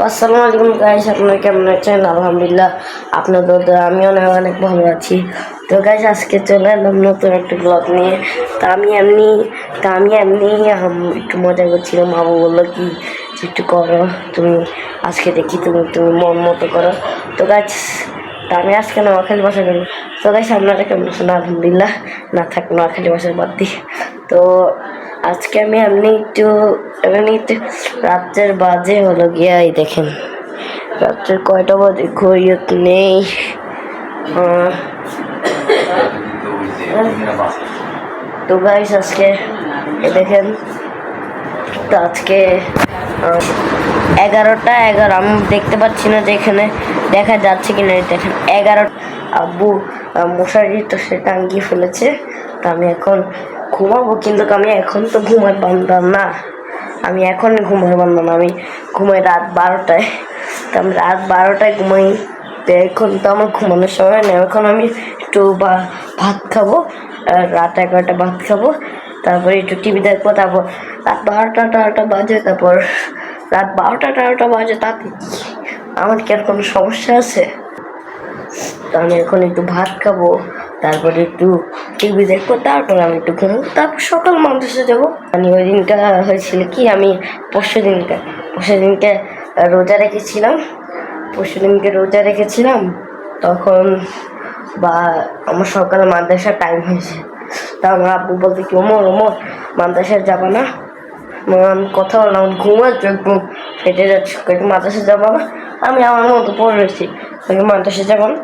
আসসালামু আলাইকুম গাইস, আপনারা কেমন আছেন? আলহামদুলিল্লাহ আপনাদের দ্বারা আমি অনেক ভালো আছি। তো গাইস, আজকে চলে এলাম নতুন একটা ব্লগ নিয়ে। তা আমি এমনি একটু মজা করছিলাম। বাবু বললো কি যে একটু করো, তুমি আজকে দেখি তুমি তুমি মন মতো করো। তো গাইস, তা আমি আজকে নোয়াখালী বাসা করি। তো গাইস, আপনারা কেমন আছেন? আলহামদুলিল্লাহ। না থাক নোয়াখালী বাসার বাদ দিই। তো আজকে আমি এমনি একটু রাত্রের বাজে হলো গিয়া, এই দেখেন রাত্রের কয়টা বাজে ঘড়িও নেই। তো গাইস, আজকে দেখেন, তো আজকে 11টা 11 আমি দেখতে পাচ্ছি না যে এখানে দেখা যাচ্ছে কিনা। দেখেন 11। আব্বু মশারি তো সে টাঙ্গিয়ে ফেলেছে। তো আমি এখন ঘুমাবো, কিন্তু আমি এখন তো ঘুমাই বান্ধব না। আমি এখন ঘুমাই বান্ধব না, আমি ঘুমাই রাত 12টায়। তো আমি রাত 12টায় ঘুমাই। তো এখন তো আমার ঘুমানোর সময় নেই। এখন আমি একটু ভাত খাবো, রাত 11টা ভাত খাবো, তারপরে একটু টিভি দেখবো। তারপর রাত 12টা বাজে, তারপর রাত 12টা বাজে, তাতে আমার কি আর কোনো সমস্যা আছে? তো আমি এখন একটু ভাত খাবো, তারপরে একটু টিভি দেখবো, তারপর আমি একটু ঘুমবো, তারপর সকাল মাদ্রাসা যাবো। মানে ওই দিনটা হয়েছিল কি, আমি পরশু দিনকে রোজা রেখেছিলাম। তখন আমার সকালে মাদ্রাসার টাইম হয়েছে। তা আমার আব্বু বলতে কি, ওমর মাদ্রাসায় যাবা না? আমি কথা বললাম, ঘুমাচ্ছ, একদম ফেটে যাচ্ছে, মাদ্রাসা যাবো না? আমি আমার মতো পড়ে রয়েছি, মাদ্রাসা যাবো না?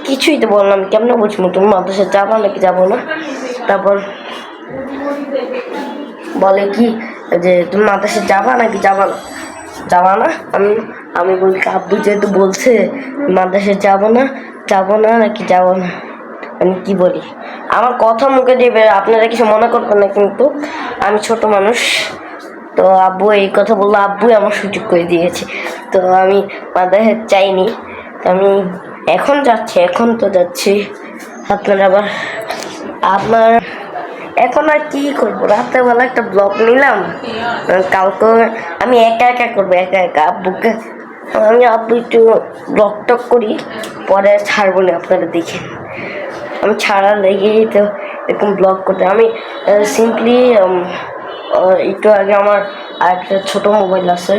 কিছুই তো বললাম, কেমন বলছি তুমি মাদ্রাসা যাবো নাকি যাবো না? তারপর বলে কি যে তুমি মাদ্রাসা যাবা নাকি যাবা না? আমি বলি আব্বু যেহেতু বলছে মাদ্রাসা যাবো না নাকি যাবো না, আমি কি বলি? আমার কথা মুখে দেবে, আপনারা কিছু মনে করবেন না, কিন্তু আমি ছোট মানুষ। তো আব্বু এই কথা বললো, আব্বুই আমার সুযোগ করে দিয়েছে। তো আমি মাদ্রাসা চাইনি, তো আমি এখন যাচ্ছি। আপনার এখন আর কি করবো, রাত্রেবেলা একটা ব্লগ নিলাম। কালকে আমি একা করবো, আব্বুকে আব্বু একটু ব্লগ টক করি, পরে ছাড়বো না, আপনারা দেখেন। আমি ছাড়া লেগেই তো এরকম ব্লগ করতে। আমি সিম্পলি একটু আগে আমার আরেকটা ছোটো মোবাইল আছে,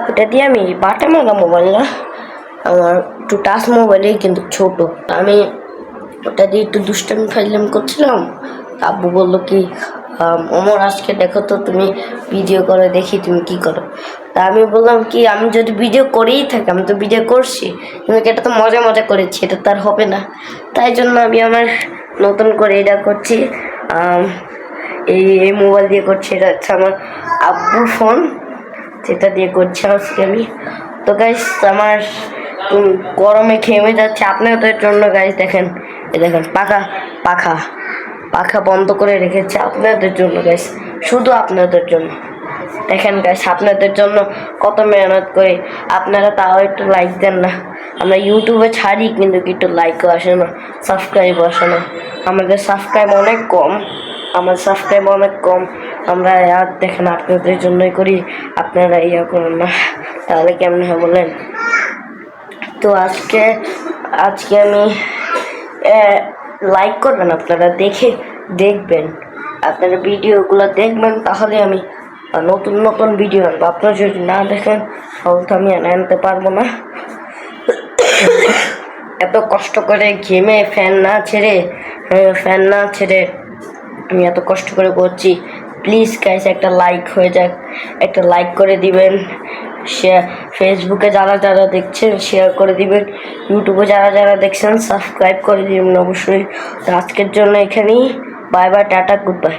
ওটা দিয়ে আমি বাটন মারা মোবাইল না, আমার একটু টাচ মোবাইলেই কিন্তু ছোট। আমি ওটা দিয়ে একটু দুষ্টামি ফাইলাম করছিলাম। আব্বু বললো কি, ওমর আজকে দেখো তো, তুমি ভিডিও করে দেখি তুমি কি করো। তা আমি বললাম কি, আমি যদি ভিডিও করেই থাকি, আমি তো ভিডিও করছি, কিন্তু এটা তো মজা করেছি, এটা তো আর হবে না। তাই জন্য আমি আমার নতুন করে এটা করছি, এই মোবাইল দিয়ে করছি। এটা হচ্ছে আমার আব্বুর ফোন, যেটা দিয়ে করছি আজকে আমি। তো গাইস, আমার গরমে ঘেমে যাচ্ছে আপনাদের জন্য। গাইস দেখেন, এই দেখেন পাখা বন্ধ করে রেখেছে আপনাদের জন্য গাইস, শুধু আপনাদের জন্য। দেখেন গাইস, আপনাদের জন্য কত মেহনত করি, আপনারা তাও একটু লাইক দেন না। আমরা ইউটিউবে ছাড়ি, কিন্তু একটু লাইকও আসে না, সাবস্ক্রাইবও আসে না। আমাদের সাবস্ক্রাইব অনেক কম। আমরা আর দেখেন আপনাদের জন্যই করি, আপনারা ইয়া করেন না, তাহলে কেমন হয় বলেন? তো আজকে আমি লাইক করবেন, আপনারা দেখবেন, আপনারা ভিডিওগুলো দেখবেন, তাহলে আমি নতুন ভিডিও আনবো। আপনারা যদি না দেখেন, তাহলে তো আমি আনতে পারবো না। এত কষ্ট করে ঘেমে ফ্যান না ছেড়ে আমি এত কষ্ট করে করছি। প্লিজ গাইস, একটা লাইক হয়ে যাক, একটা লাইক করে দিবেন। ফেসবুকে যারা দেখছেন শেয়ার করে দিবেন, ইউটিউবে যারা দেখছেন সাবস্ক্রাইব করে দিবেন অবশ্যই। তো আজকের জন্য এখানেই, bye bye, tata, good bye.